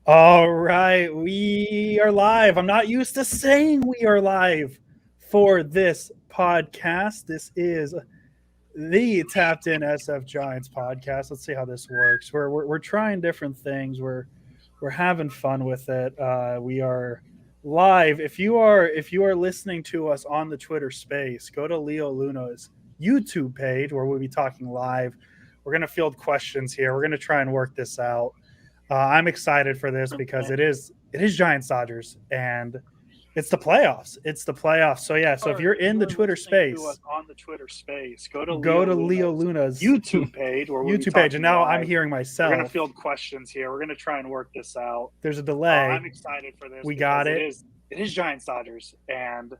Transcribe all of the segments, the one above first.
All right, we are live. I'm not used to saying we are live for this podcast. This is the Tapped In SF Giants podcast. Let's see how this works. We're trying different things. We're having fun with it. We are live. If you are listening to us on the Twitter space, go to Leo Luna's YouTube page where we'll be talking live. We're gonna field questions here. We're gonna try and work this out. I'm excited for this because it is Giants Dodgers and it's the playoffs. It's the playoffs. So yeah. So if you're in the Twitter space, on the Twitter space, go to Leo Luna's YouTube page where we'll be YouTube page. And now live. I'm hearing We're myself. gonna field questions here. We're gonna try and work this out. There's a delay. I'm excited for this. We got it. It is Giants Dodgers and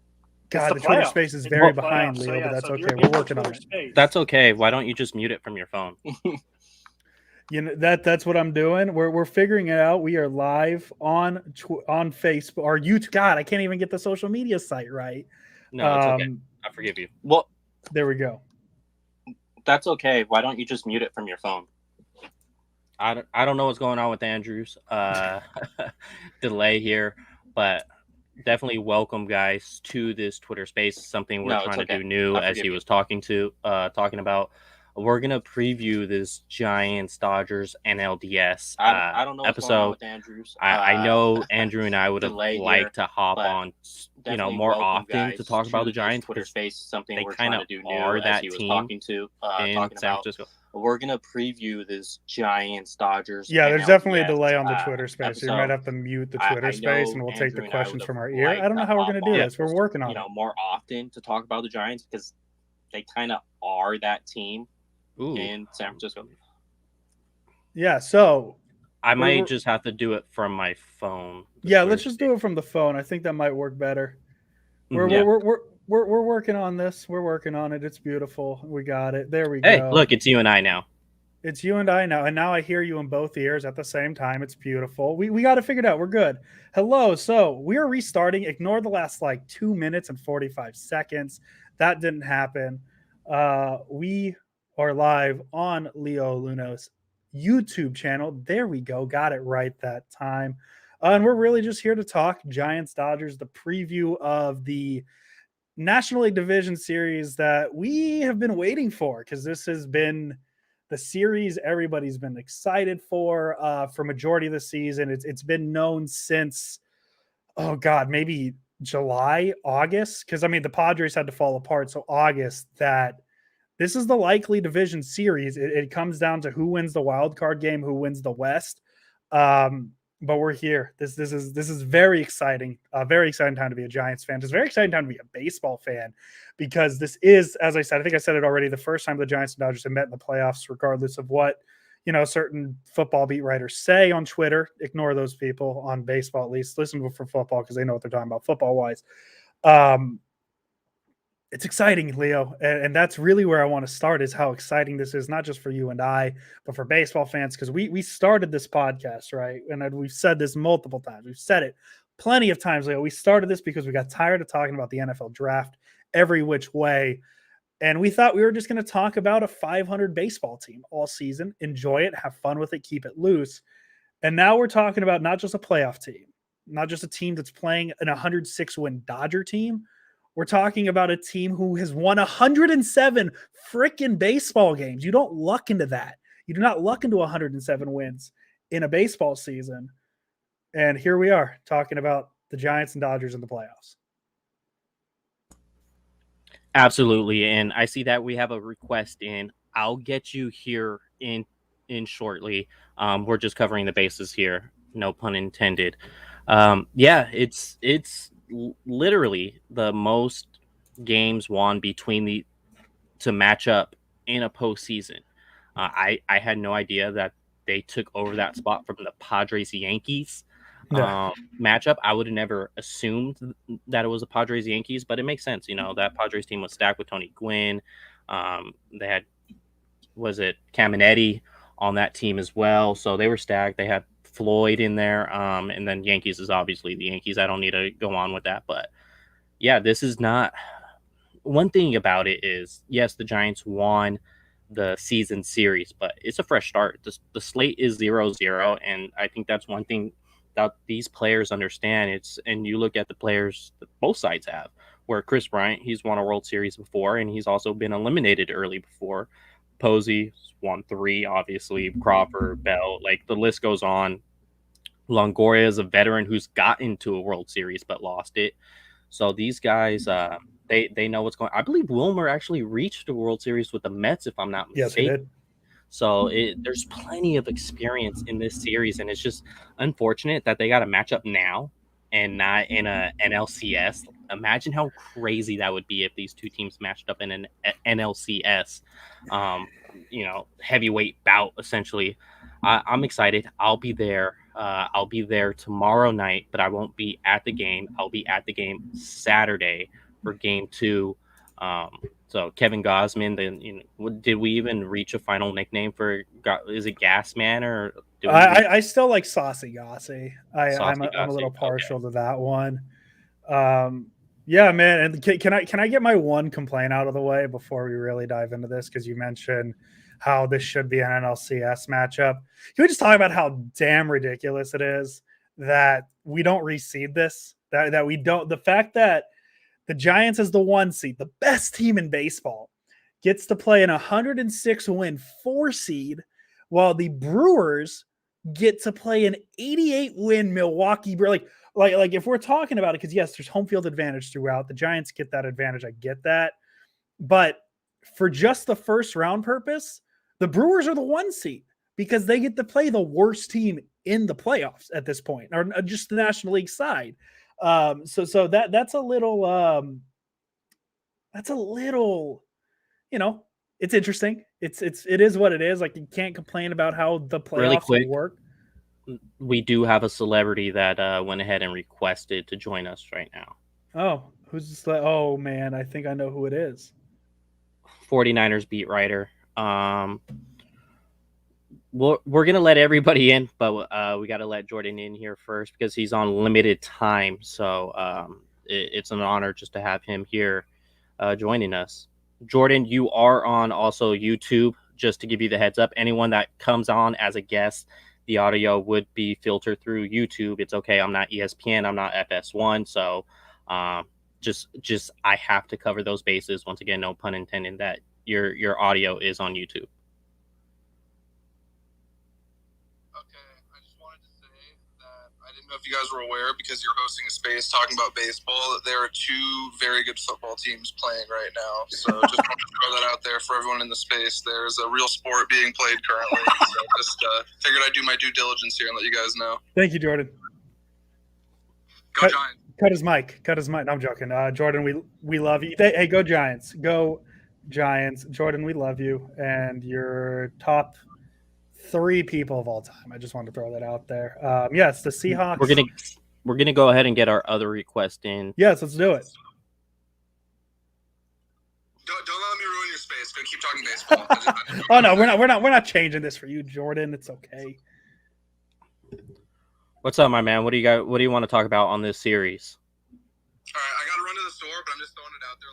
God, the Twitter playoffs. space is very It's the behind, playoffs. Leo, So, yeah, but that's so if okay. you're We're in the working on Twitter it. space- That's okay. Why don't you just mute it from your phone? You know that's what I'm doing. We're figuring it out. We are live on Facebook or YouTube. God, I can't even get the social media site right. No, it's okay. I forgive you. Well, There we go. that's okay. Why don't you just mute it from your phone? I don't know what's going on with Andrew's delay here, but definitely welcome guys to this Twitter space. Something we're No, it's trying to okay. do new, I as forgive he you. was talking about. We're gonna preview this Giants Dodgers NLDS I don't know what's going on episode. with Andrews. I know Andrew and I would have delay here, liked to hop but on, Definitely more welcome, often guys, to talk about the this Giants Twitter because space, something they we're trying kinda to do new. are As that he was team talking in about. San Francisco. We're gonna preview this Giants Dodgers. Yeah, there's NLDS, definitely a delay on the Twitter space. episode. So you might have to mute the I Twitter space, know and we'll take Andrew the and I questions would from have our ear. I don't know liked how to we're going to hop do on this. We're working on it. more often to talk about the Giants because they kind of are that team Ooh. in San Francisco. Yeah, so I might just have to do it from my phone. yeah, let's just do it from the phone. I think that might work better. We're working on this. We're working on it. It's beautiful. We got it. There we Hey, go. look, it's you and I now. It's you and I now, and now I hear you in both ears at the same time. It's beautiful. We got it figured out. We're good. Hello. So we are restarting. Ignore the last like 2 minutes and 45 seconds. That didn't happen. We are live on Leo Luno's YouTube channel. There we go. Got it right that time. And we're really just here to talk Giants Dodgers, the preview of the National League Division Series that we have been waiting for because this has been the series everybody's been excited for majority of the season. It's been known since, oh God, maybe July, August, because I mean the Padres had to fall apart. So August, that this is the likely division series. It comes down to who wins the wild card game, who wins the West. But we're here. This is very exciting. Very exciting time to be a Giants fan. It's a very exciting time to be a baseball fan because this is, as I said, I think I said it already, the first time the Giants and Dodgers have met in the playoffs, regardless of what certain football beat writers say on Twitter. Ignore those people on baseball, at least. Listen to them for football because they know what they're talking about football wise. It's exciting, Leo, and that's really where I want to start is how exciting this is, not just for you and I, but for baseball fans, because we started this podcast, right? And we've said this multiple times. We've said it plenty of times, Leo. We started this because we got tired of talking about the NFL draft every which way, and we thought we were just going to talk about a 500 baseball team all season, enjoy it, have fun with it, keep it loose. And now we're talking about not just a playoff team, not just a team that's playing an 106-win Dodger team. We're talking about a team who has won 107 freaking baseball games. You don't luck into that. You do not luck into 107 wins in a baseball season. And here we are talking about the Giants and Dodgers in the playoffs. Absolutely. And I see that we have a request in. I'll get you here in shortly. We're just covering the bases here. No pun intended. It's literally the most games won to match up in a postseason. I had no idea that they took over that spot from the Padres Yankees matchup. I would have never assumed that it was the Padres Yankees, but it makes sense. That Padres team was stacked with Tony Gwynn. They had, was it Caminetti on that team as well. So they were stacked. They had Floyd in there. And then Yankees is obviously the Yankees. I don't need to go on with that, but yeah, this is not one thing about it is, yes, the Giants won the season series, but it's a fresh start. The slate is 0-0. And I think that's one thing that these players understand. And you look at the players that both sides have, where Chris Bryant, he's won a World Series before, and he's also been eliminated early before. Posey won 3, obviously. Crawford, Bell, like the list goes on. Longoria is a veteran who's gotten to a World Series but lost it. So these guys, they know what's going on. I believe Wilmer actually reached a World Series with the Mets, if I'm not mistaken. Yes, he did. So there's plenty of experience in this series, and it's just unfortunate that they got to match up now and not in a NLCS. Imagine how crazy that would be if these two teams matched up in an NLCS, heavyweight bout, essentially. I'm excited. I'll be there. I'll be there tomorrow night, but I won't be at the game. I'll be at the game Saturday for Game 2. So Kevin Gosman, did we even reach a final nickname for? Is it Gas Man or? I still like Saucy Gossi. I'm a Gossi, little partial okay. to that one. Yeah, man. And can I get my one complaint out of the way before we really dive into this? Because you mentioned how this should be an NLCS matchup. Can we just talk about how damn ridiculous it is that we don't reseed this? That we don't. The fact that the Giants as the 1 seed, the best team in baseball, gets to play an 106 win 4 seed, while the Brewers get to play an 88 win Milwaukee. Like if we're talking about it, because yes, there's home field advantage throughout. The Giants get that advantage. I get that. But for just the first round purpose, the Brewers are the 1 seed because they get to play the worst team in the playoffs at this point, or just the National League side. So that's a little, it's interesting. It is what it is. Like, you can't complain about how the playoffs Really quick, will work. We do have a celebrity that went ahead and requested to join us right now. Oh, who's this? Oh man, I think I know who it is. 49ers beat writer. We're gonna let everybody in, but we got to let Jordan in here first because he's on limited time. So it's an honor just to have him here joining us. Jordan, you are on also YouTube. Just to give you the heads up, anyone that comes on as a guest, the audio would be filtered through YouTube. It's okay. I'm not ESPN. I'm not FS1. So just I have to cover those bases. Once again, no pun intended. That your audio is on YouTube. I didn't know if you guys were aware, because you're hosting a space talking about baseball, that there are 2 very good football teams playing right now. So just want to throw that out there for everyone in the space. There's a real sport being played currently. So just figured I'd do my due diligence here and let you guys know. Thank you, Jordan. Go Giants. Cut his mic. No, I'm joking. Jordan, we love you. Hey, go Giants. Go Giants. Jordan, we love you. And you're top 3 people of all time. I just wanted to throw that out there. Yes, the Seahawks. We're gonna go ahead and get our other request in. Yes, let's do it. Don't let me ruin your space. Go keep talking baseball. Oh no, we're not changing this for you, Jordan. It's okay. What's up, my man? What do you want to talk about on this series? All right, I got to run to the store, but I'm just throwing it out there.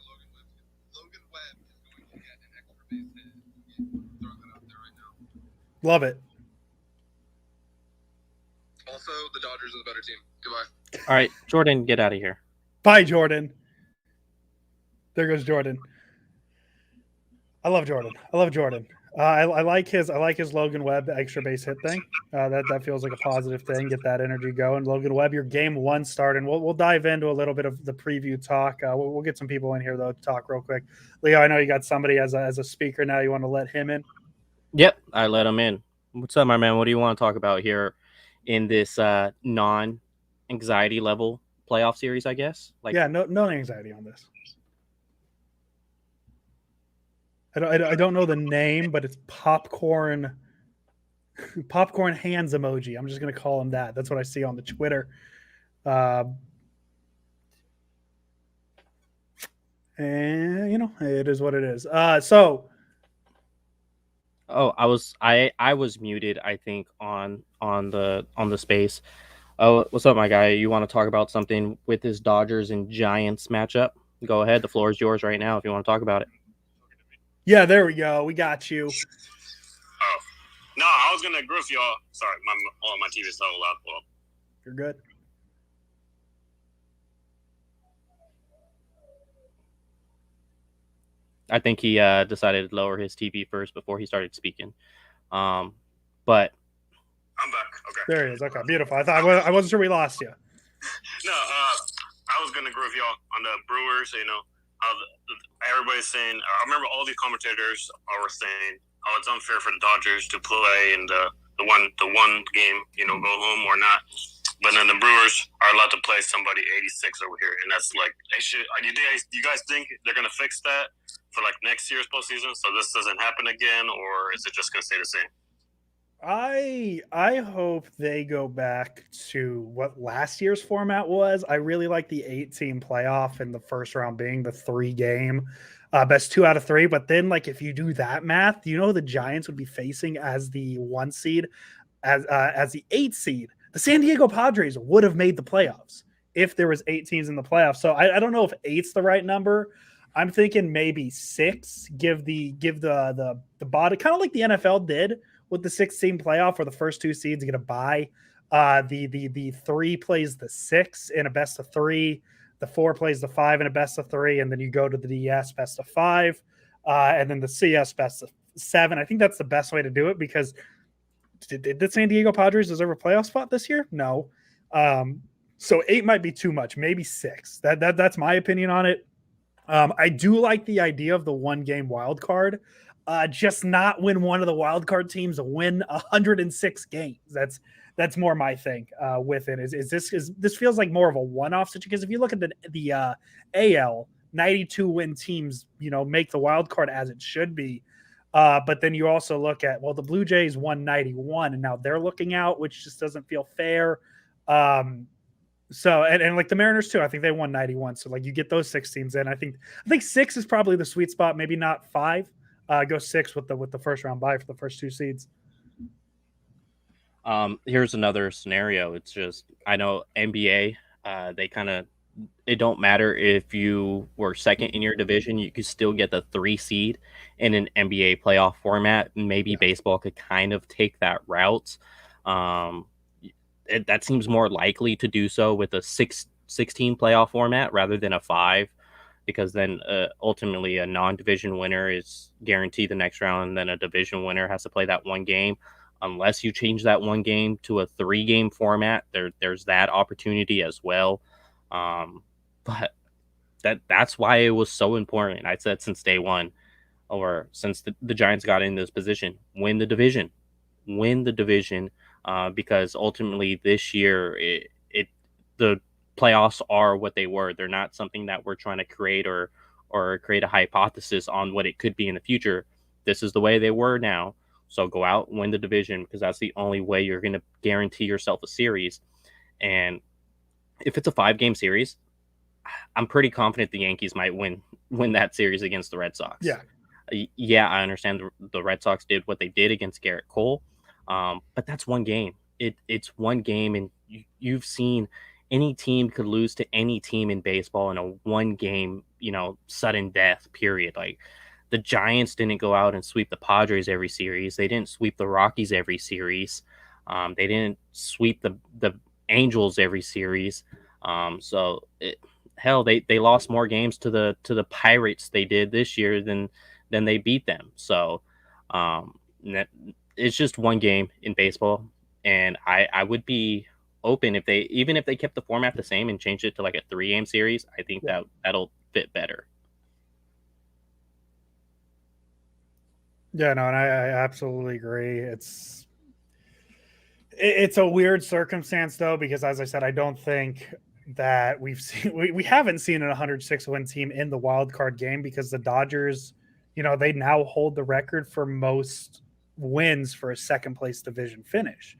Logan Webb is going to get an extra base hit. Throwing that out there right now. Love it. Also, the Dodgers are the better team. Goodbye. All right, Jordan, get out of here. Bye, Jordan. There goes Jordan. I love Jordan. I like his Logan Webb extra base hit thing. That feels like a positive thing. Get that energy going. Logan Webb, your game 1 start, and we'll dive into a little bit of the preview talk. We'll get some people in here though to talk real quick. Leo, I know you got somebody as a speaker now. You want to let him in? Yep, I let him in. What's up, my man? What do you want to talk about here in this non-anxiety level playoff series? I guess. No anxiety on this. I don't know the name, but it's popcorn hands emoji. I'm just gonna call him that. That's what I see on the Twitter. And it is what it is. So. Oh, I was muted, I think, on the space. Oh, what's up, my guy? You want to talk about something with this Dodgers and Giants matchup? Go ahead. The floor is yours right now if you want to talk about it. Yeah, there we go. We got you. Oh. No, I was going to agree with y'all. Sorry, my TV's so loud. Well, You're good. I think he decided to lower his TV first before he started speaking. But I'm back. Okay. There he is. Okay, beautiful. I thought I wasn't sure we lost you. No, I was gonna agree with y'all on the Brewers. How everybody's saying. I remember all these commentators were saying, "Oh, it's unfair for the Dodgers to play in the one game, go home or not." But then the Brewers are allowed to play somebody 86 over here, and that's like they should. You guys think they're gonna fix that for like next year's postseason, so this doesn't happen again, or is it just gonna stay the same? I hope they go back to what last year's format was. I really like the 8-team playoff and the first round being the 3-game best 2 out of 3. But then, like, if you do that math, the Giants would be facing as the 1 seed, as the 8 seed. The San Diego Padres would have made the playoffs if there was 8 teams in the playoffs. So I don't know if 8's the right number. I'm thinking maybe 6. Give the bottom, kind of like the NFL did with the 6-team playoff, where the first 2 seeds get a bye. The 3 plays the 6 in a best of 3. The 4 plays the 5 in a best of 3, and then you go to the DS best of 5, and then the CS best of 7. I think that's the best way to do it, because did the San Diego Padres deserve a playoff spot this year? No. So 8 might be too much. Maybe 6. That's my opinion on it. I do like the idea of the 1-game wild card. Just not when one of the wild card teams win 106 games. That's more my thing with it. Is this feels like more of a one-off situation? Because if you look at the AL, 92 win teams, make the wild card as it should be. But then you also look at, the Blue Jays won 91, and now they're looking out, which just doesn't feel fair. So like the Mariners too, I think they won 91. So like you get those 6 teams in. I think 6 is probably the sweet spot. Maybe not 5. Go 6 with the first round bye for the first 2 seeds. Here's another scenario. It's just, I know NBA, it don't matter if you were second in your division, you could still get the 3 seed in an NBA playoff format. Maybe baseball could kind of take that route. That seems more likely to do so with a 16 playoff format rather than a 5. Because then ultimately a non-division winner is guaranteed the next round, and then a division winner has to play that 1 game. Unless you change that 1 game to a 3-game format, there's that opportunity as well. But that's why it was so important. I said since day one, or since the Giants got in this position, win the division, because ultimately this year the playoffs are what they were. They're not something that we're trying to create or create a hypothesis on what it could be in the future. This is the way they were now. So go out, win the division, because that's the only way you're going to guarantee yourself a series. And if it's a 5-game series, I'm pretty confident the Yankees might win that series against the Red Sox. Yeah, I understand the Red Sox did what they did against Garrett Cole, but that's 1 game. It's 1 game, and you've seen any team could lose to any team in baseball in a 1-game, sudden death period. Like the Giants didn't go out and sweep the Padres every series. They didn't sweep the Rockies every series. They didn't sweep the Angels every series. They lost more games to the Pirates they did this year than they beat them. So it's just 1 game in baseball, and I would be open if they kept the format the same and changed it to like a 3-game series. I think that'll fit better. Yeah, no, and I absolutely agree. It's a weird circumstance though, because as I said, I don't think that we haven't seen an 106-win team in the wild card game, because the Dodgers, they now hold the record for most wins for a 2nd place division finish.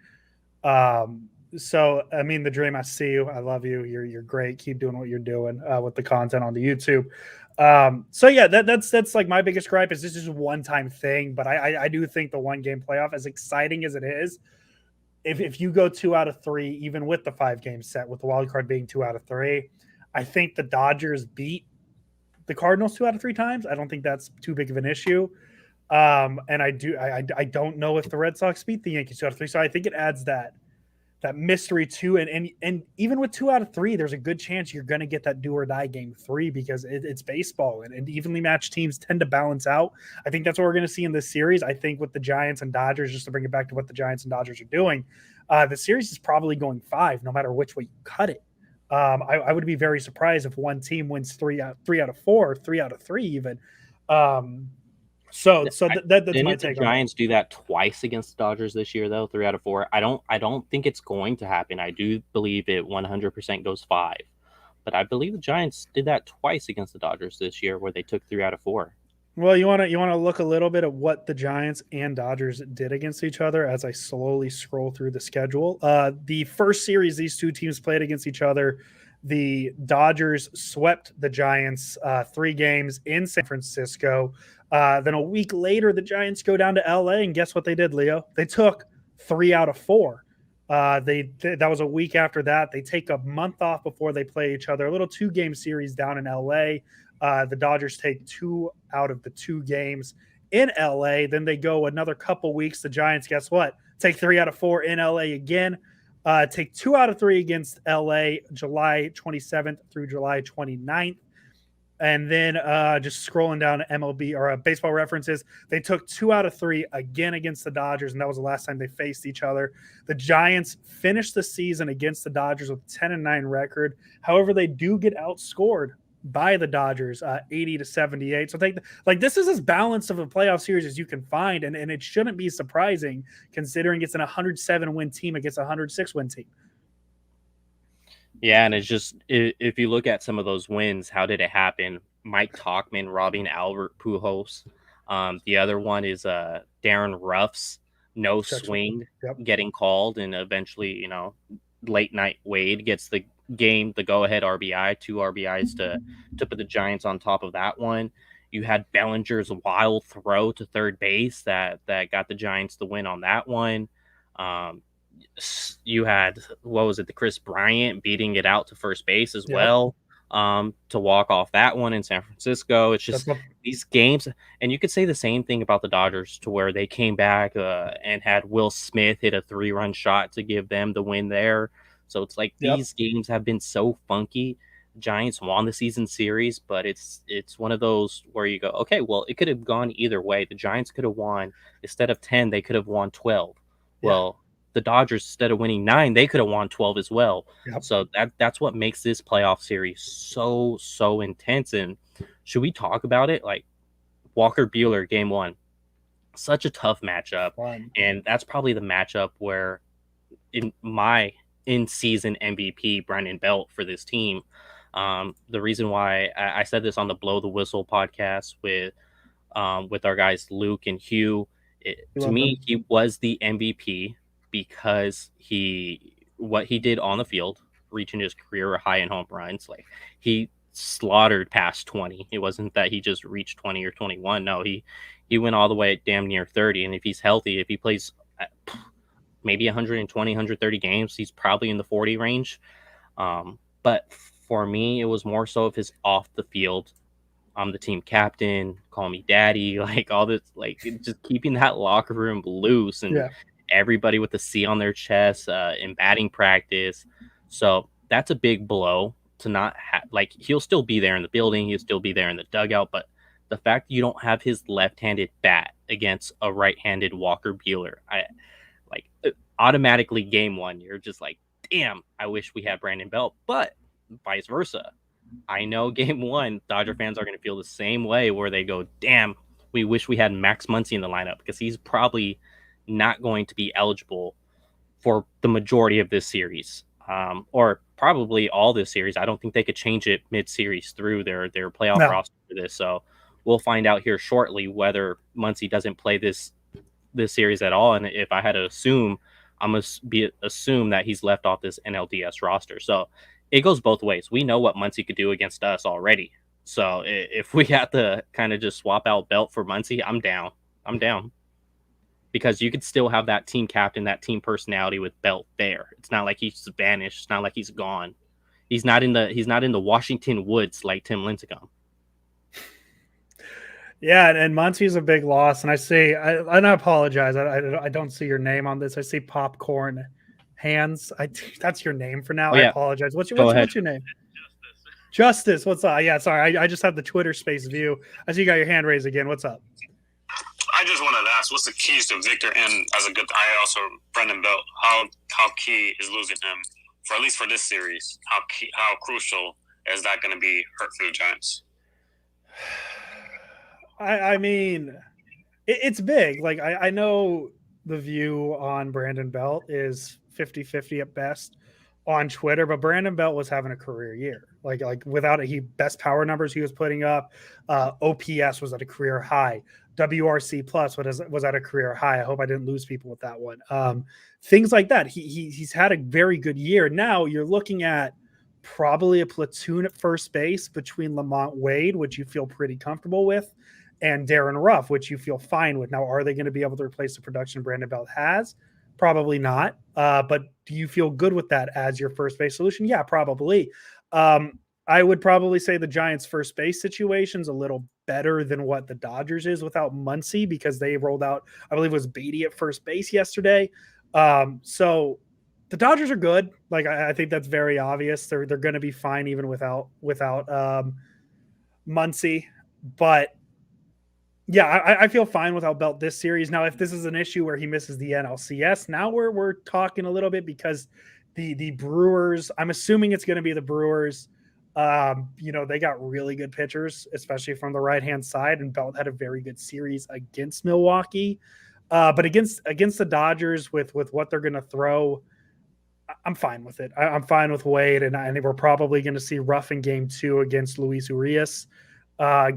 So, I mean, the dream, I see you. I love you. You're great. Keep doing what you're doing with the content on the YouTube. So yeah, that's like my biggest gripe is this is a one-time thing, but I do think the 1-game playoff, as exciting as it is, if you go 2 out of 3, even with the 5-game set, with the wild card being 2 out of 3, I think the Dodgers beat the Cardinals 2 out of 3 times. I don't think that's too big of an issue. And I don't know if the Red Sox beat the Yankees 2 out of 3. So I think it adds that mystery two, and even with 2 out of 3, there's a good chance you're going to get that do or die game 3 because it's baseball, and evenly matched teams tend to balance out. I think that's what we're going to see in this series. I think with the Giants and Dodgers, just to bring it back to what the Giants and Dodgers are doing, the series is probably going 5, no matter which way you cut it. I would be very surprised if one team wins 3 out of 4, 3 out of 3 even. That's Didn't my the take on it. Giants do that twice against the Dodgers this year, though? 3 out of 4. I don't think it's going to happen. I do believe it 100% goes 5, but I believe the Giants did that twice against the Dodgers this year, where they took 3 out of 4. Well, you want to look a little bit at what the Giants and Dodgers did against each other as I slowly scroll through the schedule. The first series these two teams played against each other, the Dodgers swept the Giants 3 games in San Francisco. Then a week later, the Giants go down to LA, and guess what they did, Leo? They took 3 out of 4. That was a week after that. They take a month off before they play each other. A little 2-game series down in LA. The Dodgers take 2 out of the 2 games in LA. Then they go another couple weeks. The Giants, guess what? Take 3 out of 4 in LA again. Take 2 out of 3 against LA, July 27th through July 29th. And then just scrolling down to MLB or baseball references, they took 2 out of 3 again against the Dodgers, and that was the last time they faced each other. The Giants finished the season against the Dodgers with a 10-9 record. However, they do get outscored by the Dodgers 80-78. So this is as balanced of a playoff series as you can find, and it shouldn't be surprising considering it's an 107-win team against a 106-win team. Yeah, and it's just, if you look at some of those wins, how did it happen? Mike Tauchman robbing Albert Pujols. The other one is Darren Ruff's no swing getting called, and eventually, late night Wade gets the go-ahead RBI, 2 RBIs to put the Giants on top of that one. You had Bellinger's wild throw to third base that got the Giants the win on that one. You had, the Chris Bryant beating it out to first base as well, to walk off that one in San Francisco. It's just these games, and you could say the same thing about the Dodgers, to where they came back and had Will Smith hit a 3-run shot to give them the win there. So it's like these games have been so funky. Giants won the season series, but it's one of those where you go, okay, well, it could have gone either way. The Giants could have won, instead of 10, they could have won 12. Well, the Dodgers, instead of winning 9, they could have won 12 as well. So that's what makes this playoff series so intense. And should we talk about it? Like Walker Buehler, game 1, such a tough matchup. And that's probably the matchup where in-season MVP, Brandon Belt, for this team. The reason why I said this on the Blow the Whistle podcast with our guys Luke and Hugh, to me, he was the MVP because what he did on the field, reaching his career high in home runs. Like, he slaughtered past 20. It wasn't that he just reached 20 or 21. No, he went all the way at damn near 30. And if he's healthy, if he plays maybe 120, 130 games, he's probably in the 40 range. But for me, it was more so of his off the field. I'm the team captain, call me daddy, like all this, like just keeping that locker room loose, and everybody with a C on their chest in batting practice. So that's a big blow to not have. Like, he'll still be there in the building, he'll still be there in the dugout, but the fact that you don't have his left-handed bat against a right-handed Walker Buehler, automatically game 1, you're just like, damn, I wish we had Brandon Belt. But vice versa, I know game 1, Dodger fans are going to feel the same way, where they go, damn, we wish we had Max Muncy in the lineup, because he's probably not going to be eligible for the majority of this series, or probably all this series. I don't think they could change it mid-series through their playoff roster for this. So we'll find out here shortly whether Muncy doesn't play this series at all. And if I had to assume, I'm going to assume that he's left off this NLDS roster. So it goes both ways. We know what Muncy could do against us already. So if we have to kind of just swap out Belt for Muncy, I'm down. Because you could still have that team captain, that team personality with Belt there. It's not like he's vanished. It's not like he's gone. He's not in the Washington woods like Tim Lincecum. Yeah, and Muncy's a big loss. And I apologize. I don't see your name on this. I see Popcorn Hands. That's your name for now. Oh, I yeah. apologize. What's Go ahead. your name? Justice. What's up? Yeah, sorry. I just have the Twitter space view. I see you got your hand raised again. What's up? I just wanted to ask, what's the keys to Victor and as a good I also Brendan Belt? How key is losing him for at least for this series? How crucial is that going to be hurt for the Giants? I mean, it's big. Like I know the view on Brandon Belt is 50-50 at best on Twitter, but Brandon Belt was having a career year. Like without it, best power numbers he was putting up. OPS was at a career high. WRC plus was at a career high. I hope I didn't lose people with that one. Things like that. He's had a very good year. Now you're looking at probably a platoon at first base between Lamont Wade, which you feel pretty comfortable with, and Darren Ruff, which you feel fine with. Now, are they going to be able to replace the production Brandon Belt has? Probably not. But do you feel good with that as your first base solution? Yeah, probably. I would probably say the Giants' first base situation's a little better than what the Dodgers is without Muncy, because they rolled out, I believe it was Beatty at first base yesterday. So the Dodgers are good. Like I think that's very obvious. They're going to be fine even without Muncy. But yeah, I feel fine without Belt this series. Now, if this is an issue where he misses the NLCS, now we're talking a little bit, because the Brewers, I'm assuming it's going to be the Brewers. They got really good pitchers, especially from the right-hand side, and Belt had a very good series against Milwaukee. But against the Dodgers with what they're going to throw, I'm fine with it. I'm fine with Wade, and I think we're probably going to see Ruff in Game 2 against Luis Urias.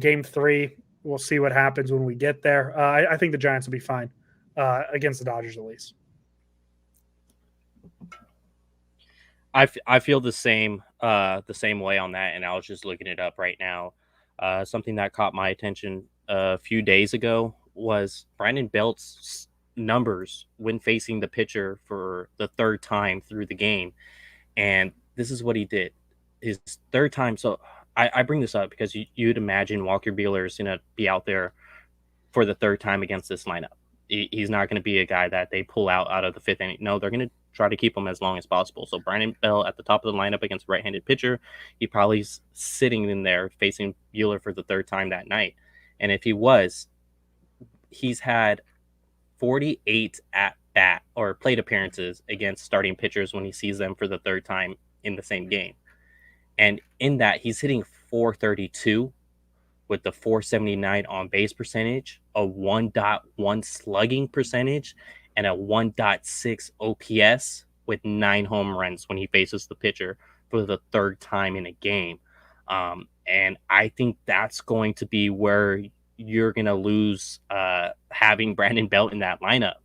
Game 3, we'll see what happens when we get there. I think the Giants will be fine against the Dodgers, at least. I feel the same way on that, and I was just looking it up right now. Something that caught my attention a few days ago was Brandon Belt's numbers when facing the pitcher for the third time through the game, and this is what he did his third time. So I bring this up because you'd imagine Walker Buehler is going to be out there for the third time against this lineup. He's not going to be a guy that they pull out of the fifth inning. No, they're going to try to keep him as long as possible. So Brandon Belt at the top of the lineup against a right-handed pitcher, he probably is sitting in there facing Buehler for the third time that night. And if he was, he's had 48 at-bat or plate appearances against starting pitchers when he sees them for the third time in the same game. And in that, he's hitting .432 with the .479 on base percentage, a 1.1 slugging percentage, and a 1.6 OPS with 9 home runs when he faces the pitcher for the third time in a game. And I think that's going to be where you're going to lose having Brandon Belt in that lineup,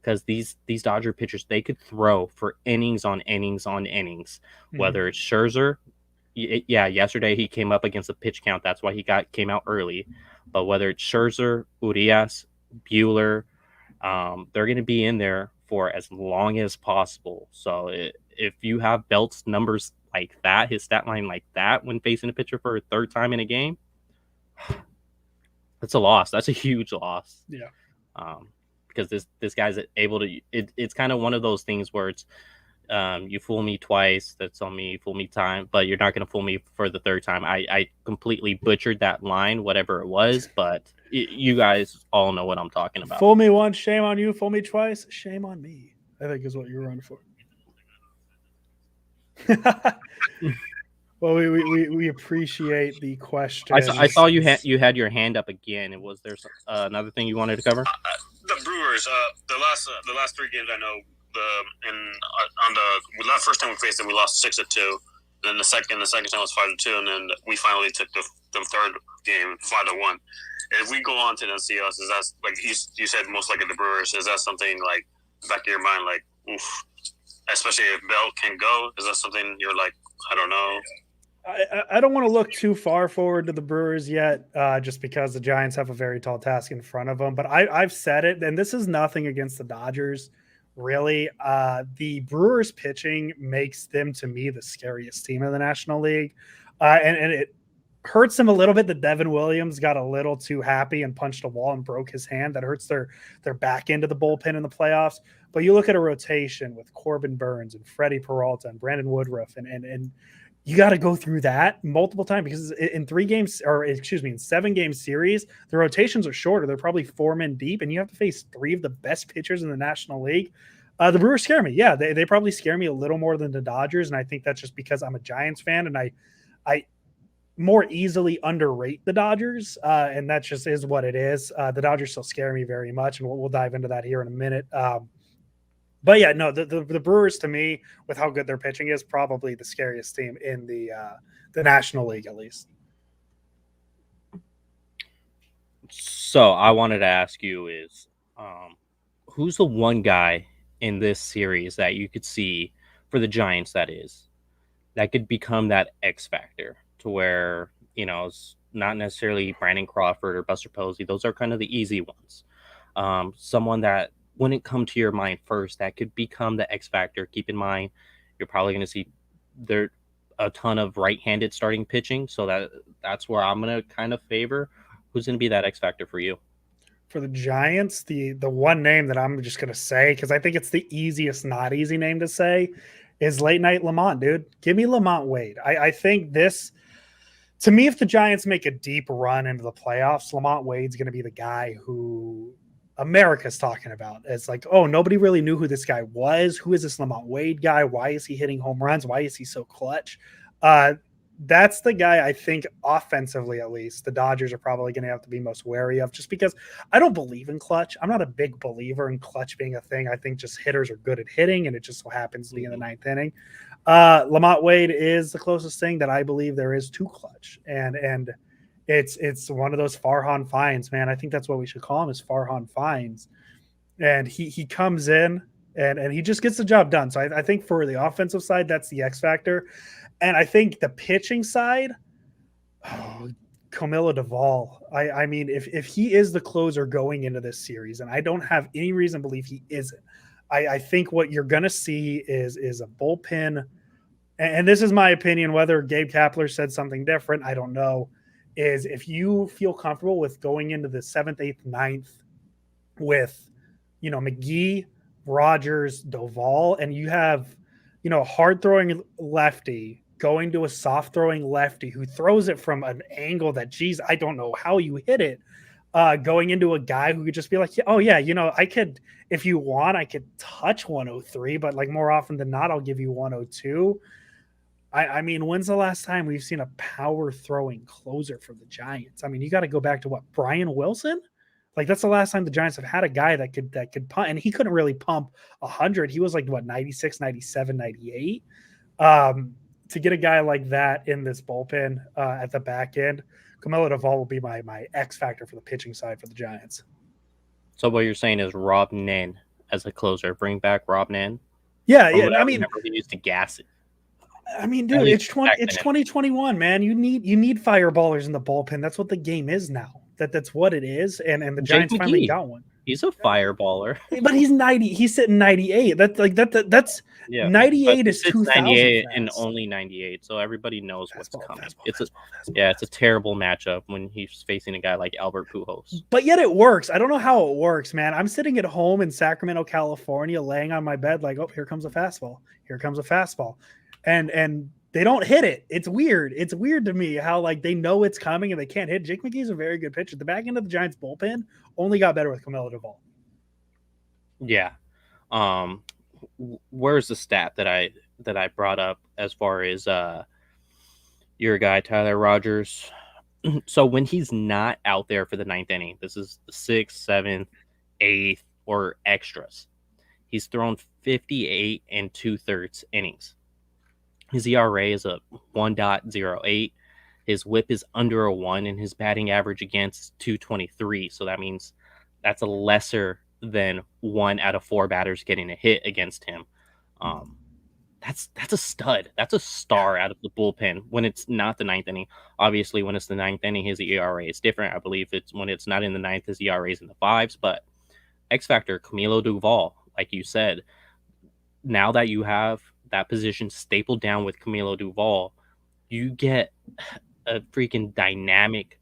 because these Dodger pitchers, they could throw for innings on innings on innings, whether it's Scherzer. Yeah, yesterday he came up against a pitch count. That's why he came out early. But whether it's Scherzer, Urias, Buehler, they're going to be in there for as long as possible. So if you have Belt's numbers like that, his stat line like that when facing a pitcher for a third time in a game, that's a loss. That's a huge loss. Yeah. Because this guy's able to. It's kind of one of those things where it's you fool me twice, that's on me. You fool me time, but you're not going to fool me for the third time. I completely butchered that line, whatever it was, but you guys all know what I'm talking about. Fool me once, shame on you. Fool me twice, shame on me, I think is what you're running for. Well, we appreciate the question. I saw you had your hand up again. And was there another thing you wanted to cover? The Brewers, the last 3 games I know, on the first time we faced them, we lost 6-2. Then the second time was 5-2, and then we finally took the third game 5-1. If we go on to NLCS, is that, like you said, most likely the Brewers? Is that something like back of your mind, like, oof? Especially if Belt can go, is that something you're like, I don't know? I don't want to look too far forward to the Brewers yet, just because the Giants have a very tall task in front of them. But I've said it, and this is nothing against the Dodgers, really. The Brewers pitching makes them, to me, the scariest team in the National League. And it hurts him a little bit that Devin Williams got a little too happy and punched a wall and broke his hand. That hurts their back end of the bullpen in the playoffs. But you look at a rotation with Corbin Burns and Freddie Peralta and Brandon Woodruff, and you got to go through that multiple times because in 7-game series, the rotations are shorter. They're probably 4 men deep, and you have to face 3 of the best pitchers in the National League. The Brewers scare me. Yeah, they probably scare me a little more than the Dodgers, and I think that's just because I'm a Giants fan, and I more easily underrate the Dodgers, and that just is what it is. The Dodgers still scare me very much, and we'll dive into that here in a minute. But yeah, no, the Brewers to me, with how good their pitching is, probably the scariest team in the National League, at least. So I wanted to ask you is, who's the one guy in this series that you could see for the Giants that could become that X factor to where, it's not necessarily Brandon Crawford or Buster Posey. Those are kind of the easy ones. Someone that wouldn't come to your mind first that could become the X factor. Keep in mind, you're probably going to see there a ton of right-handed starting pitching. So that's where I'm going to kind of favor. Who's going to be that X factor for you? For the Giants, the one name that I'm just going to say, because I think it's the easiest, not easy name to say, is late night Lamont, dude. Give me Lamont Wade. I think this, to me, if the Giants make a deep run into the playoffs, Lamont Wade's going to be the guy who America's talking about. It's like, oh, nobody really knew who this guy was. Who is this Lamont Wade guy? Why is he hitting home runs? Why is he so clutch? That's the guy I think offensively, at least, the Dodgers are probably going to have to be most wary of, just because I don't believe in clutch. I'm not a big believer in clutch being a thing. I think just hitters are good at hitting, and it just so happens to be in the 9th inning. Lamont Wade is the closest thing that I believe there is to clutch, and it's one of those Farhan finds, man. I think that's what we should call him, is Farhan finds, and he comes in and he just gets the job done. So I think for the offensive side, that's the X factor. And I think the pitching side, Camilo Duvall. I mean, if he is the closer going into this series, and I don't have any reason to believe he isn't, I think what you're going to see is a bullpen. And this is my opinion. Whether Gabe Kapler said something different, I don't know. Is if you feel comfortable with going into the 7th, 8th, 9th with, McGee, Rogers, Duvall, and you have, a hard throwing lefty going to a soft throwing lefty who throws it from an angle that, geez, I don't know how you hit it, going into a guy who could just be like, oh yeah, I could, if you want, I could touch 103, but like more often than not, I'll give you 102. I mean, when's the last time we've seen a power throwing closer from the Giants? I mean, you got to go back to Brian Wilson? Like, that's the last time the Giants have had a guy that could punt, and he couldn't really pump 100. He was like 96, 97, 98. To get a guy like that in this bullpen at the back end, Camilo Duvall will be my X factor for the pitching side for the Giants. So what you're saying is Rob Nen as a closer. Bring back Rob Nen. Yeah. I mean, we used to gas it. I mean, dude, it's 2021, man. You need fireballers in the bullpen. That's what the game is now. That's what it is. And the Giants finally got one. He's a fireballer. But he's 90. He's sitting 98. That's 98 is 98 and only 98. So everybody knows what's coming. It's a terrible matchup when he's facing a guy like Albert Pujols. But yet it works. I don't know how it works, man. I'm sitting at home in Sacramento, California, laying on my bed like, oh, here comes a fastball. Here comes a fastball. And they don't hit it. It's weird. It's weird to me how like they know it's coming and they can't hit. Jake McGee's a very good pitcher. The back end of the Giants bullpen only got better with Camilo Duvall. Yeah. Where's the stat that I brought up as far as your guy Tyler Rogers? So when he's not out there for the 9th inning, this is the 6th, 7th, 8th, or extras. He's thrown 58 and 2/3 innings. His ERA is a 1.08. His whip is under a 1, and his batting average against 223. So that means that's a lesser than 1 out of 4 batters getting a hit against him. That's a stud. That's a star out of the bullpen when it's not the 9th inning. Obviously, when it's the 9th inning, his ERA is different. I believe it's when it's not in the 9th, his ERA is in the 5s. But X Factor, Camilo Duvall, like you said, now that you have that position stapled down with Camilo Duvall, you get a freaking dynamic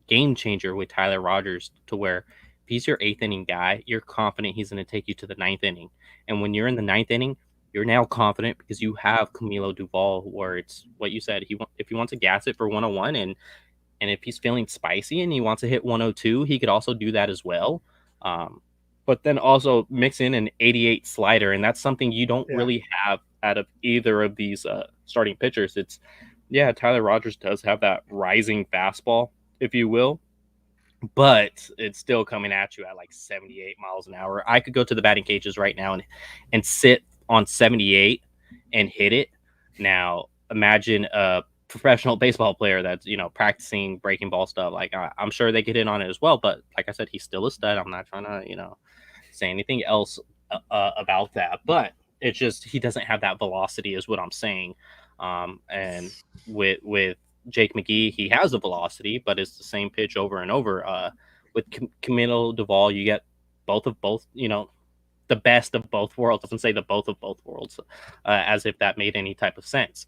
game changer with Tyler Rogers, to where if he's your 8th inning guy, you're confident he's going to take you to the 9th inning. And when you're in the 9th inning, you're now confident because you have Camilo Duvall, where it's what you said. If he wants to gas it for 101, and if he's feeling spicy and he wants to hit 102, he could also do that as well. But then also mix in an 88 slider, and that's something you don't really have out of either of these starting pitchers. It's Tyler Rogers does have that rising fastball, if you will, but it's still coming at you at like 78 miles an hour. I could go to the batting cages right now and sit on 78 and hit it. Now, imagine a professional baseball player that's, practicing breaking ball stuff. Like, I'm sure they could hit on it as well, but like I said, he's still a stud. I'm not trying to, say anything else about that, but it's just he doesn't have that velocity is what I'm saying. And with Jake McGee, he has the velocity, but it's the same pitch over and over. With Camilo Duvall, you get both, the best of both worlds. I can say the both of both worlds, as if that made any type of sense.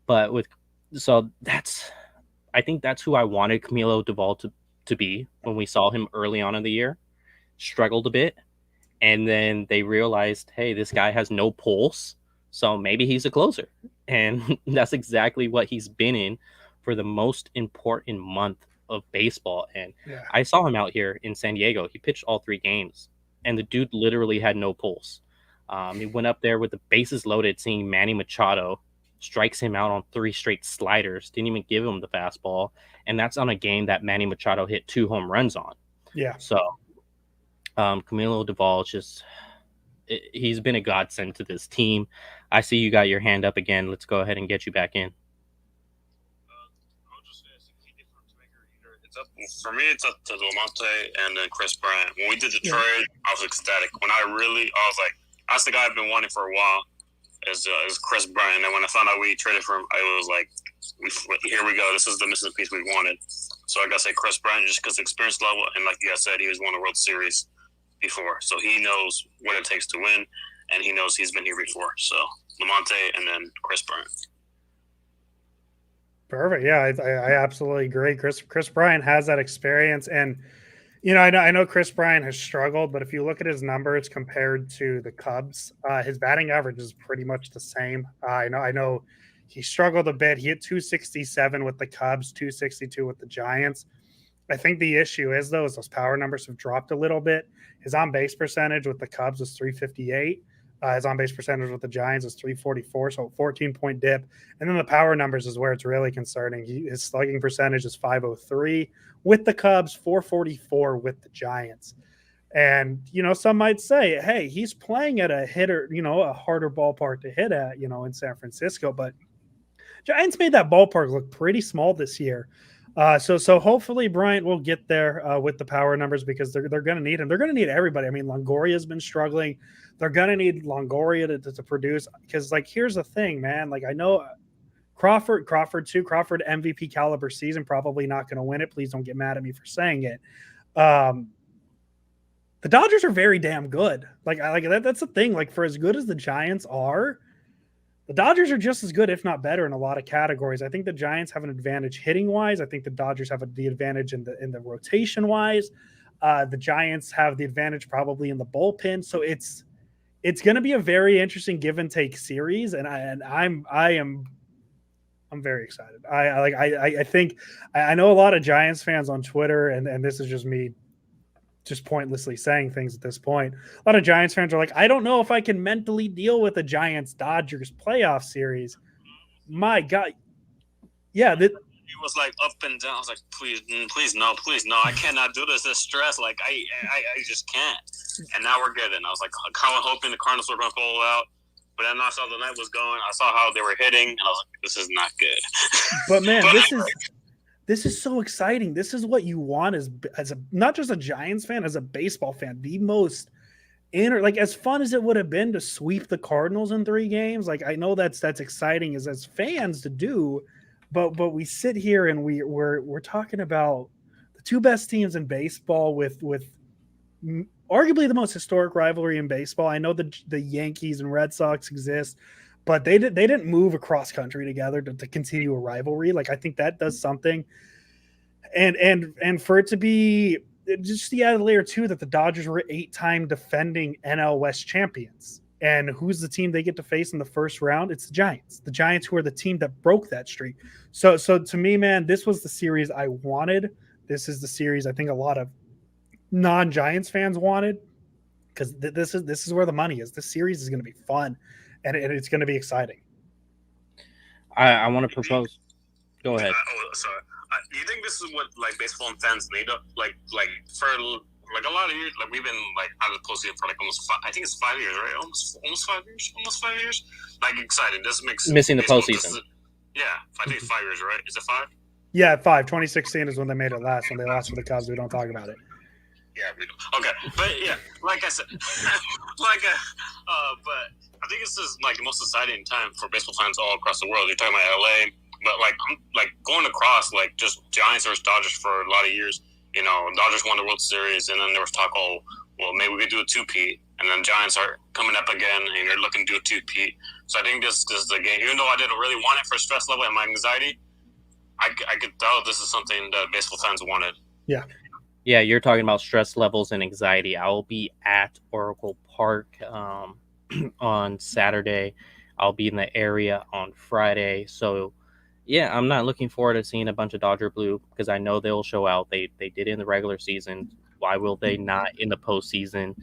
But I think that's who I wanted Camilo Duvall to be when we saw him early on in the year. Struggled a bit, and then they realized, hey, this guy has no pulse, so maybe he's a closer. And that's exactly what he's been in for the most important month of baseball. And I saw him out here in San Diego. He pitched all 3 games, and the dude literally had no pulse. He went up there with the bases loaded, seeing Manny Machado, strikes him out on 3 straight sliders, didn't even give him the fastball. And that's on a game that Manny Machado hit 2 home runs on. Yeah. So Camilo Duvall, he's been a godsend to this team. I see you got your hand up again. Let's go ahead and get you back in. For me, it's up to Lamonte and then Chris Bryant. When we did the trade, I was ecstatic. I was like, that's the guy I've been wanting for a while, is Chris Bryant. And when I found out we traded for him, I was like, here we go. This is the missing piece we wanted. So I got to say Chris Bryant, just because the experience level, and like you guys said, he was won the World Series before. So he knows what it takes to win, and he knows he's been here before. So Lamonte and then Chris Bryant. Perfect. Yeah, I absolutely agree. Chris Bryant has that experience, and I know Chris Bryant has struggled, but if you look at his numbers compared to the Cubs, his batting average is pretty much the same. I know he struggled a bit. He hit 267 with the Cubs, 262 with the Giants. I think the issue is those power numbers have dropped a little bit. His on-base percentage with the Cubs was 358. His on-base percentage with the Giants is 344, so 14-point dip. And then the power numbers is where it's really concerning. His slugging percentage is 503 with the Cubs, 444 with the Giants. And, some might say, hey, he's playing at a hitter, a harder ballpark to hit at, in San Francisco. But Giants made that ballpark look pretty small this year. So hopefully Bryant will get there with the power numbers, because they're going to need him. They're going to need everybody. I mean, Longoria's been struggling. They're going to need Longoria to produce, because, here's the thing, man. I know Crawford MVP caliber season, probably not going to win it. Please don't get mad at me for saying it. The Dodgers are very damn good. That's the thing. For as good as the Giants are, the Dodgers are just as good, if not better, in a lot of categories. I think the Giants have an advantage hitting wise. I think the Dodgers have the advantage in the rotation wise. The Giants have the advantage probably in the bullpen. So it's going to be a very interesting give and take series, and I'm very excited. I think I know a lot of Giants fans on Twitter, and this is just me just pointlessly saying things at this point. A lot of Giants fans are like, I don't know if I can mentally deal with a Giants-Dodgers playoff series. My God. Yeah. He was up and down. I was like, please no. I cannot do this. This stress. I just can't. And now we're getting. I was kind of hoping the Cardinals were going to pull out. But then I saw the night was going. I saw how they were hitting. And I was like, this is not good. But, man, this is so exciting. This is what you want as not just a Giants fan, as a baseball fan. The most as fun as it would have been to sweep the Cardinals in 3 games. I know that's exciting as fans to do, but we sit here and we're talking about the 2 best teams in baseball with arguably the most historic rivalry in baseball. I know the Yankees and Red Sox exist, but they didn't move across country together to continue a rivalry. Like I think that does something, and for it to be just the added layer too that the Dodgers were 8-time defending NL West champions. And who's the team they get to face in the first round? It's the Giants. The Giants, who are the team that broke that streak. So to me, man, this was the series I wanted. This is the series I think a lot of non-Giants fans wanted, because this is where the money is. This series is going to be fun, and it's going to be exciting. I want to propose. Go ahead. Sorry. Do you think this is what like baseball fans need? Like for like a lot of years, like we've been like out of the postseason for like almost I think it's 5 years, right? Almost 5 years. Like excited. This makes missing the postseason. Yeah, I think it's 5 years, right? Is it 5? Yeah, 5. 2016 is when they made it last. When they lost to the Cubs, we don't talk about it. Yeah, we don't. Okay, but yeah, like I said, but I think this is like the most exciting time for baseball fans all across the world. You're talking about LA, but like I'm like going across like just Giants versus Dodgers for a lot of years. You know, Dodgers won the World Series, and then there was talk, oh, well, maybe we could do a two-peat. And then Giants are coming up again, and they're looking to do a two-peat. So I think this is the game. Even though I didn't really want it for stress level and my anxiety, I could tell this is something that baseball fans wanted. Yeah. Yeah, you're talking about stress levels and anxiety. I will be at Oracle Park on Saturday. I'll be in the area on Friday. So, yeah, I'm not looking forward to seeing a bunch of Dodger blue because I know they'll show out. They did in the regular season. Why will they not in the postseason?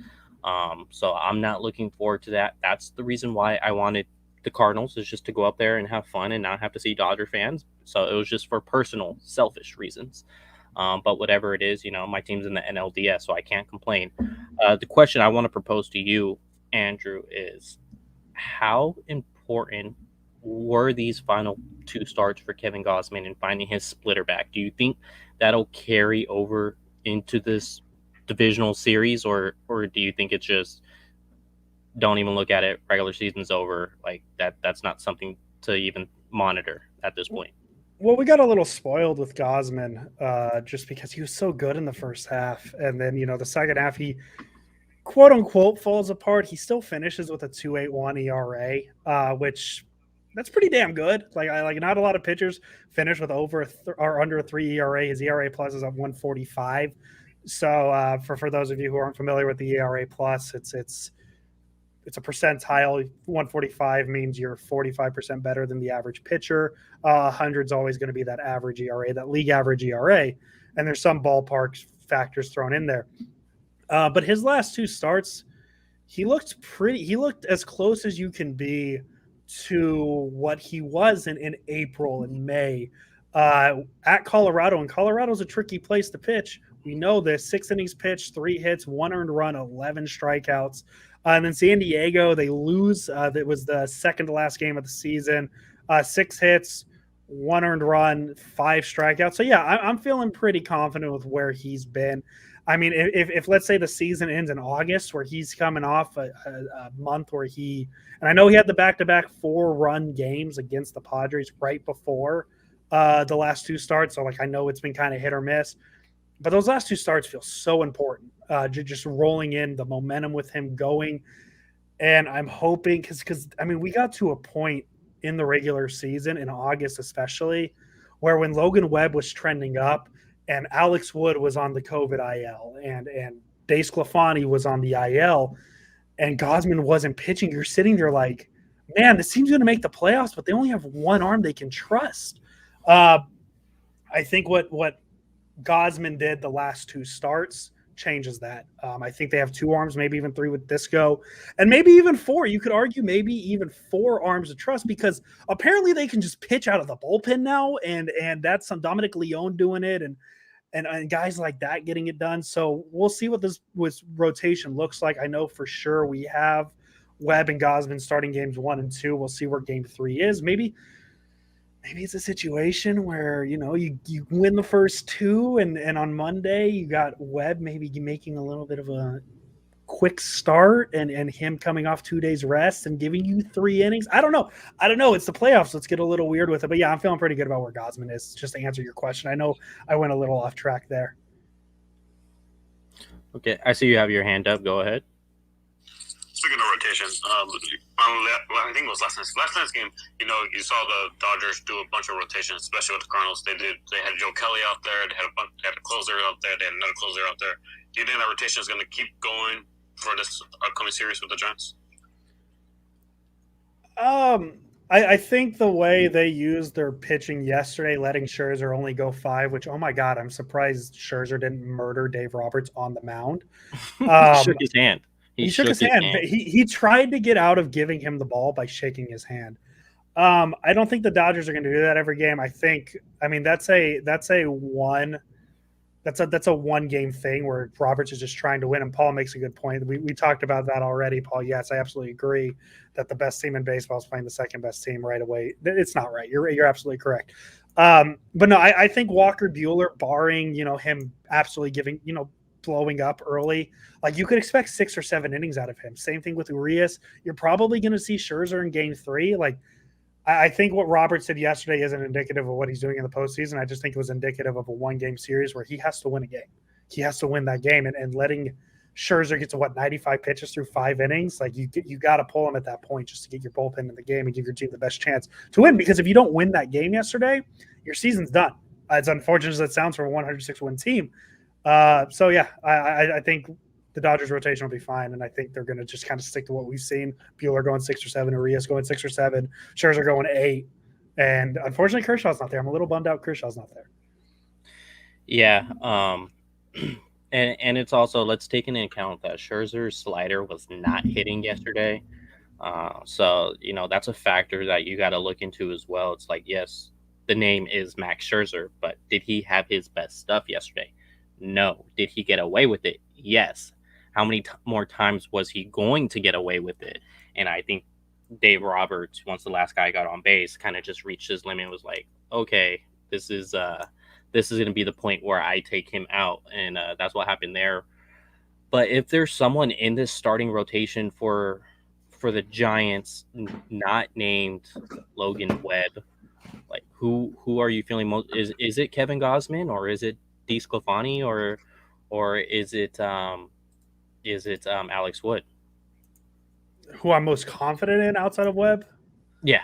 So I'm not looking forward to that. That's the reason why I wanted the Cardinals, is just to go up there and have fun and not have to see Dodger fans. So it was just for personal, selfish reasons. But whatever it is, you know, my team's in the NLDS, so I can't complain. The question I want to propose to you, Andrew, is how important were these final two starts for Kevin Gausman in finding his splitter back? Do you think that'll carry over into this divisional series, or do you think it's just don't even look at it, regular season's over, like that's not something to even monitor at this point? Well, we got a little spoiled with Gausman just because he was so good in the first half, and then the second half he quote unquote falls apart. He still finishes with a 2.81 ERA, which that's pretty damn good. Like not a lot of pitchers finish with over or under a 3 ERA. His ERA plus is at 1.45. So for those of you who aren't familiar with the ERA plus, it's a percentile. 145 means you're 45% better than the average pitcher. 100 is always going to be that average ERA, that league average ERA, and there's some ballpark factors thrown in there. But his last two starts, he looked as close as you can be to what he was in April and May at Colorado. And Colorado's a tricky place to pitch. We know this. 6 innings pitched, 3 hits, 1 earned run, 11 strikeouts. And then San Diego, they lose. That was the second to last game of the season. 6 hits, 1 earned run, 5 strikeouts. So, yeah, I'm feeling pretty confident with where he's been. I mean, if let's say the season ends in August, where he's coming off a month where and I know he had the back-to-back 4-run games against the Padres right before the last 2 starts. So, I know it's been kind of hit or miss. But those last 2 starts feel so important, just rolling in the momentum with him going. And I'm hoping because we got to a point in the regular season, in August especially, where when Logan Webb was trending up and Alex Wood was on the COVID IL and DeSclafani was on the IL and Gausman wasn't pitching, you're sitting there like, man, this team's going to make the playoffs, but they only have one arm they can trust. I think what Gausman did the last 2 starts changes that. I think they have 2 arms, maybe even 3 with Disco, and maybe even 4. You could argue maybe even 4 arms to trust, because apparently they can just pitch out of the bullpen now, and that's some Dominic Leone doing it, and guys like that getting it done. So we'll see what this rotation looks like. I know for sure we have Webb and Gausman starting games 1 and 2. We'll see where game 3 is. Maybe it's a situation where, you win the first 2 and on Monday you got Webb maybe making a little bit of a quick start and him coming off 2 days rest and giving you 3 innings. I don't know. It's the playoffs. Let's get a little weird with it. But yeah, I'm feeling pretty good about where Gausman is, just to answer your question. I know I went a little off track there. Okay, I see you have your hand up. Go ahead. speaking of rotation, I think it was last night's game. You know, you saw the Dodgers do a bunch of rotations, especially with the Cardinals. They had Joe Kelly out there. They had a closer out there. They had another closer out there. Do you think that rotation is going to keep going for this upcoming series with the Giants? I think the way they used their pitching yesterday, letting Scherzer only go 5, which, oh my God, I'm surprised Scherzer didn't murder Dave Roberts on the mound. He shook his hand. He shook his hand. He tried to get out of giving him the ball by shaking his hand. I don't think the Dodgers are going to do that every game. That's a one game thing where Roberts is just trying to win. And Paul makes a good point. We talked about that already, Paul. Yes, I absolutely agree that the best team in baseball is playing the second best team right away. It's not right. You're absolutely correct. But no, I think Walker Buehler, barring, him absolutely giving, blowing up early, like you could expect 6 or 7 innings out of him. Same thing with Urias. You're probably going to see Scherzer in game 3. Like, I think what Roberts did yesterday isn't indicative of what he's doing in the postseason. I just think it was indicative of a one-game series where he has to win a game. He has to win that game, and letting Scherzer get to 95 pitches through 5 innings, like you got to pull him at that point just to get your bullpen in the game and give your team the best chance to win. Because if you don't win that game yesterday, your season's done. As unfortunate as that sounds for a 106-win team. So yeah, I think the Dodgers rotation will be fine, and I think they're going to just kind of stick to what we've seen. Buehler going 6 or 7, Urias going 6 or 7, Scherzer going 8, and unfortunately Kershaw's not there. I'm a little bummed out Kershaw's not there. Yeah, and it's also, let's take into account that Scherzer's slider was not hitting yesterday, so that's a factor that you got to look into as well. It's like, yes, the name is Max Scherzer, but did he have his best stuff yesterday? No. Did he get away with it? Yes. How many more times was he going to get away with it? And I think Dave Roberts, once the last guy got on base, kind of just reached his limit and was like, okay, this is going to be the point where I take him out. And that's what happened there. But if there's someone in this starting rotation for the Giants not named Logan Webb, like who are you feeling most? Is it Kevin Gausman, or is it DeSclafani, or is it Alex Wood? Who I'm most confident in outside of Webb? Yeah.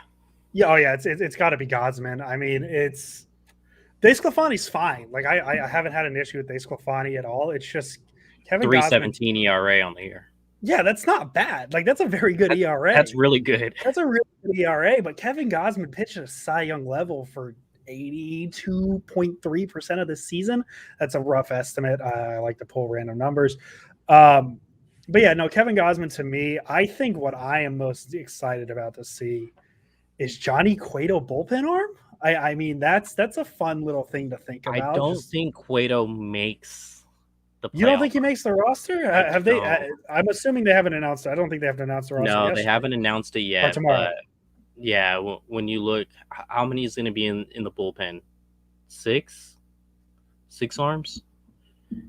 Yeah. Oh yeah. It's got to be Gausman. I mean, it's DeSclafani's fine. Like I haven't had an issue with DeSclafani at all. It's just Kevin 3.17 ERA on the year. Yeah, that's not bad. Like that's a very good ERA. That's really good. That's a really good ERA. But Kevin Gausman pitched at a Cy Young level for 82.3% of the season. That's a rough estimate. I like to pull random numbers. But yeah, no, Kevin Gausman, to me, I think what I am most excited about to see is Johnny Cueto bullpen arm. I mean, that's a fun little thing to think about. I don't think Cueto makes the playoff. You don't think he makes the roster? Have they? I'm assuming they haven't announced it. I don't think they have announced the roster. No, yesterday. They haven't announced it yet. Tomorrow. But yeah, when you look, how many is going to be in the bullpen? 6 arms?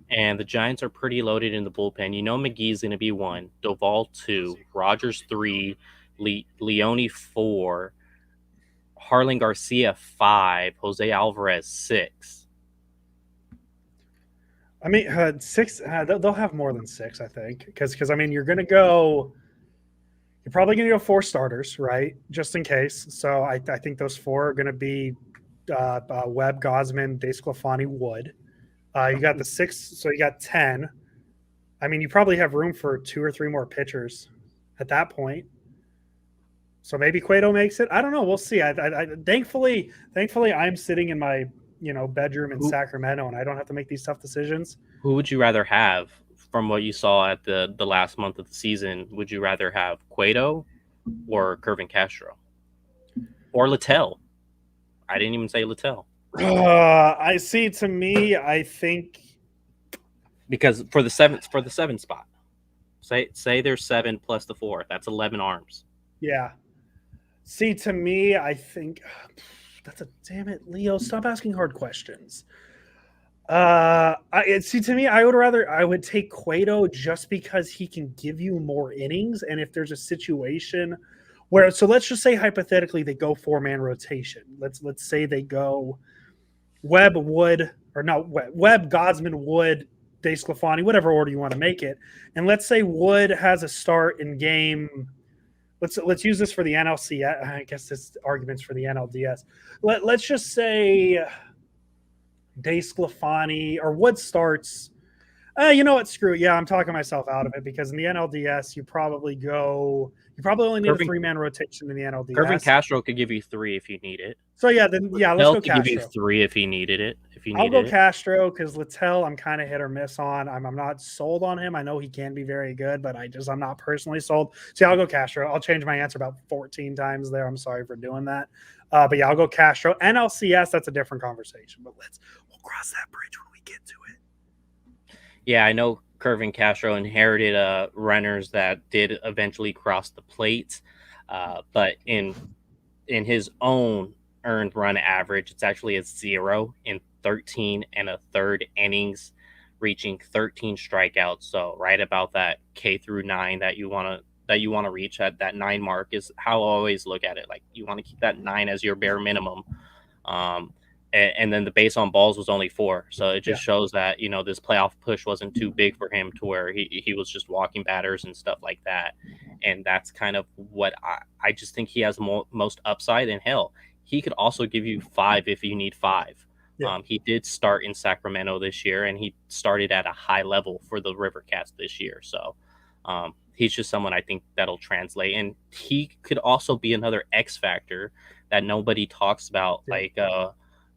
And the Giants are pretty loaded in the bullpen. McGee's going to be 1, Duvall 2, Rogers 3, Leone 4, Harlan Garcia 5, Jose Alvarez 6. I mean, 6. They'll have more than 6, I think, because I mean, you're probably going to go 4 starters, right? Just in case. So I think those 4 are going to be Webb, Gausman, DeSclafani, Wood. You got the 6, so you got 10. I mean, you probably have room for 2 or 3 more pitchers at that point. So maybe Cueto makes it. I don't know. We'll see. Thankfully, I'm sitting in my bedroom in Sacramento, and I don't have to make these tough decisions. Who would you rather have from what you saw at the last month of the season? Would you rather have Cueto or Kervin Castro or Littell? I didn't even say Littell. I see. To me, I think because for the 7 spot, say there's 7 plus the 4. That's 11 arms. Yeah. See, to me, I think damn it, Leo. Stop asking hard questions. To me, I would take Cueto just because he can give you more innings, and if there's a situation where, so let's just say hypothetically they go 4-man rotation. Let's say they go Webb, Gausman, Wood, DeSclafani, whatever order you want to make it. And let's say Wood has a start in game. Let's use this for the NLC. I guess this argument's for the NLDS. Let's just say DeSclafani or Wood starts. You know what? Screw it. Yeah, I'm talking myself out of it because in the NLDS, you probably only need a 3-man rotation in the NLDS. Irvin Castro could give you 3 if you need it. So yeah, let's go Castro. Give you 3 if he needed it. I'll go Castro because Littell I'm kind of hit or miss on. I'm not sold on him. I know he can be very good, but I'm not personally sold. So yeah, I'll go Castro. I'll change my answer about 14 times there. I'm sorry for doing that. But yeah, I'll go Castro. NLCS, that's a different conversation. But we'll cross that bridge when we get to it. Yeah, I know Irvin Castro inherited runners that did eventually cross the plate. But in his own earned run average, it's actually a 0 in 13 1/3 innings, reaching 13 strikeouts. So right about that K through 9 that you want to reach at that 9 mark is how I always look at it. Like you want to keep that 9 as your bare minimum. And then the base on balls was only 4. So it just shows that, this playoff push wasn't too big for him to where he was just walking batters and stuff like that. And that's kind of what I just think he has most upside. And hell, he could also give you 5 if you need 5. Yeah. He did start in Sacramento this year, and he started at a high level for the River Cats this year. So he's just someone I think that'll translate. And he could also be another X factor that nobody talks about, like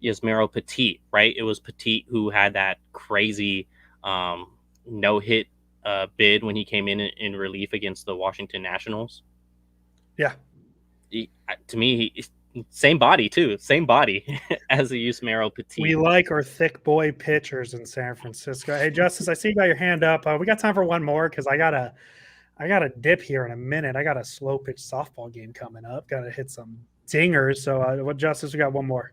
Yasmero Petit, right? It was Petit who had that crazy no-hit bid when he came in relief against the Washington Nationals. Yeah. To me, same body as the Yasmero Petit. We like our thick boy pitchers in San Francisco. Hey, Justice, I see you got your hand up. We got time for one more because I gotta dip here in a minute. I got a slow pitch softball game coming up. Got to hit some dingers. So, what Justice? We got one more.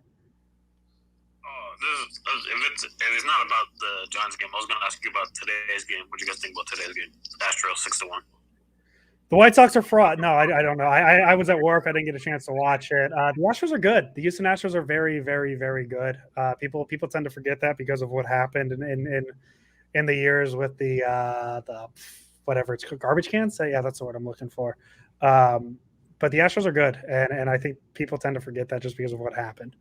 If it's not about the Giants game, I was going to ask you about today's game. What do you guys think about today's game? Astros 6-1. The White Sox are fraud. No, I don't know. I was at work. I didn't get a chance to watch it. The Astros are good. The Houston Astros are very, very, very good. People tend to forget that because of what happened in the years with the whatever it's called, garbage cans. Yeah, that's the word I'm looking for. But the Astros are good, and I think people tend to forget that just because of what happened.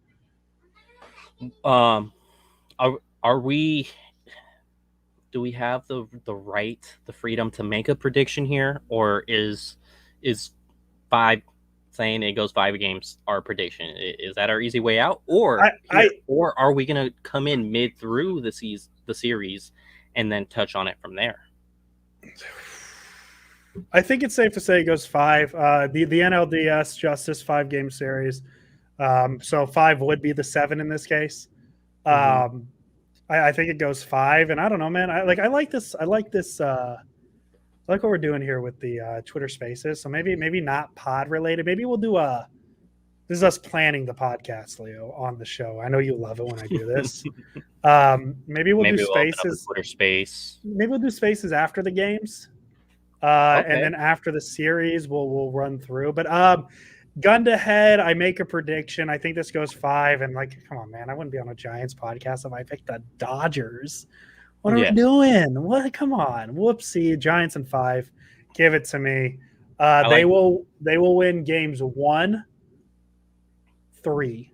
Do we have the right, the freedom to make a prediction here, or is 5 saying it goes 5 games our prediction? Is that our easy way out, or are we gonna come in mid through the series and then touch on it from there? I think it's safe to say it goes 5. The NLDS Justice 5-game series. So 5 would be the 7 in this case. I think it goes 5, and I don't know, man. I like this. I like what we're doing here with the Twitter Spaces. So maybe not pod related. Maybe we'll do this is us planning the podcast, Leo, on the show. I know you love it when I do this. Maybe we'll do Spaces. Twitter Space. Maybe we'll do Spaces after the games, Okay. And then after the series, we'll run through. But gun to head, I make a prediction. I think this goes 5. And come on, man, I wouldn't be on a Giants podcast if I picked the Dodgers. What are we doing? What? Come on, whoopsie. Giants in 5. Give it to me. They will win games 1, 3,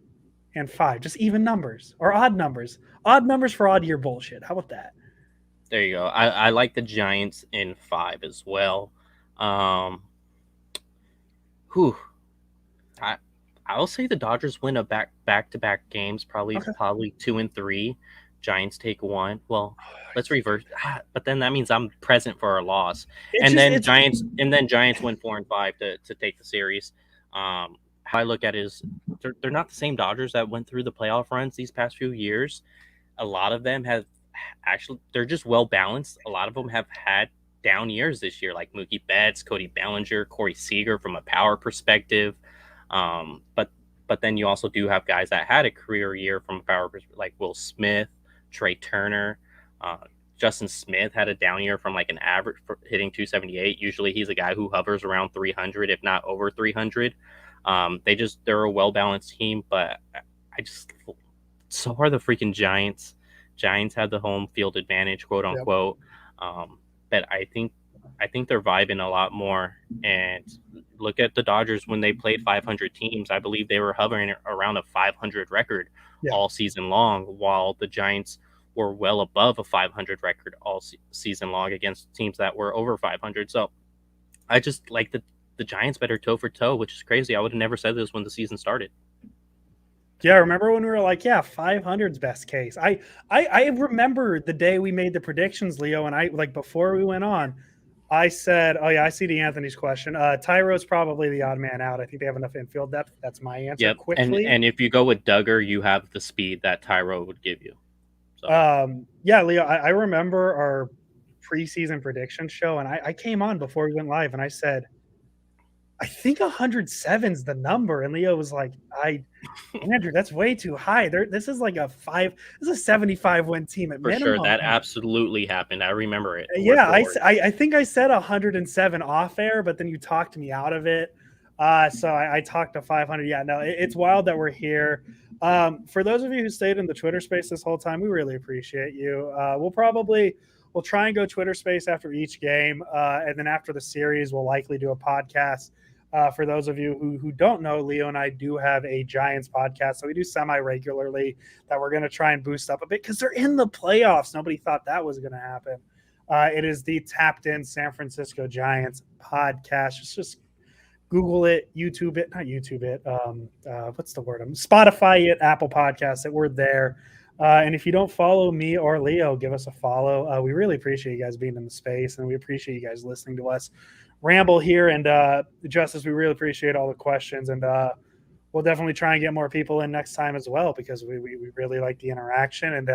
and 5. Just even numbers or odd numbers. Odd numbers for odd year bullshit. How about that? There you go. I like the Giants in 5 as well. I'll say the Dodgers win a back-to-back games, probably 2 and 3. Giants take 1. Well, let's reverse. But then that means I'm present for a loss. Giants win 4 and 5 to take the series. How I look at it is they're not the same Dodgers that went through the playoff runs these past few years. A lot of them have they're just well balanced. A lot of them have had down years this year, like Mookie Betts, Cody Bellinger, Corey Seager from a power perspective. But then you also do have guys that had a career year from a power perspective, like Will Smith, Trey Turner. Justin Smith had a down year from an average for hitting 278. Usually he's a guy who hovers around 300, if not over 300. They're a well-balanced team, but so are the freaking Giants. Giants had the home field advantage, quote unquote. But I think they're vibing a lot more. And look at the Dodgers when they played 500 teams. I believe they were hovering around a 500 record all season long, while the Giants were well above a 500 record all season long against teams that were over 500. So I just like the Giants better toe for toe, which is crazy. I would have never said this when the season started. Yeah, remember when we were like, 500's best case. I remember the day we made the predictions, Leo, and I like before we went on, I said, oh yeah, I see Anthony's question. Tyro's probably the odd man out. I think they have enough infield depth. That's my answer. Yep. Quickly. And if you go with Duggar, you have the speed that Tyro would give you. So. Leo, I remember our preseason prediction show, and I came on before we went live, and I said, I think 107's the number. And Leo was like, Andrew, that's way too high. This is like this is a 75 win team at For minimum. sure, that absolutely happened. I remember it. Yeah, I think I said 107 off air, but then you talked me out of it. So I talked to 500. Yeah, no, it's wild that we're here. For those of you who stayed in the Twitter space this whole time, we really appreciate you. We'll try and go Twitter space after each game. And then after the series, we'll likely do a podcast. For those of you who don't know, Leo and I do have a Giants podcast. So we do semi-regularly that we're going to try and boost up a bit because they're in the playoffs. Nobody thought that was going to happen. It is the Tapped In San Francisco Giants podcast. Just Google it, YouTube it, not YouTube it. What's the word? Spotify it, Apple Podcasts it. We're there. And if you don't follow me or Leo, give us a follow. We really appreciate you guys being in the space, and we appreciate you guys listening to us ramble here. And Justice, we really appreciate all the questions, and we'll definitely try and get more people in next time as well, because we really like the interaction. And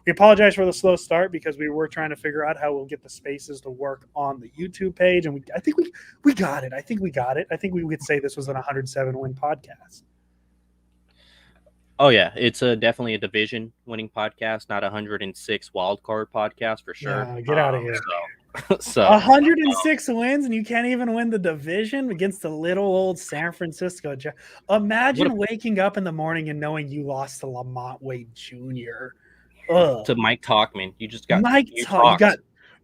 we apologize for the slow start because we were trying to figure out how we'll get the spaces to work on the YouTube page, and I think we got it. I think we got it. I think we could say this was an 107 win podcast. Oh yeah, it's definitely a division winning podcast, not a 106 wild card podcast for sure. Yeah, get out of here. So 106 wins, and you can't even win the division against the little old San Francisco Giants. Imagine waking up in the morning and knowing you lost to Lamont Wade Jr. To Mike Talkman. You just got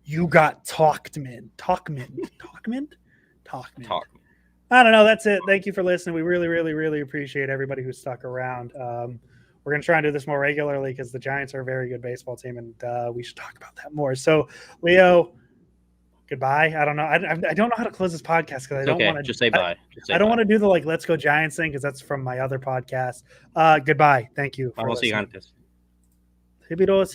you got Talkman. I don't know. That's it. Thank you for listening. We really, really, really appreciate everybody who stuck around. We're going to try and do this more regularly because the Giants are a very good baseball team, and we should talk about that more. So, Leo, goodbye. I don't know. I don't know how to close this podcast because I don't want to just say bye. I don't want to do the let's go Giants thing because that's from my other podcast. Goodbye. Thank you. Vamos gigantes.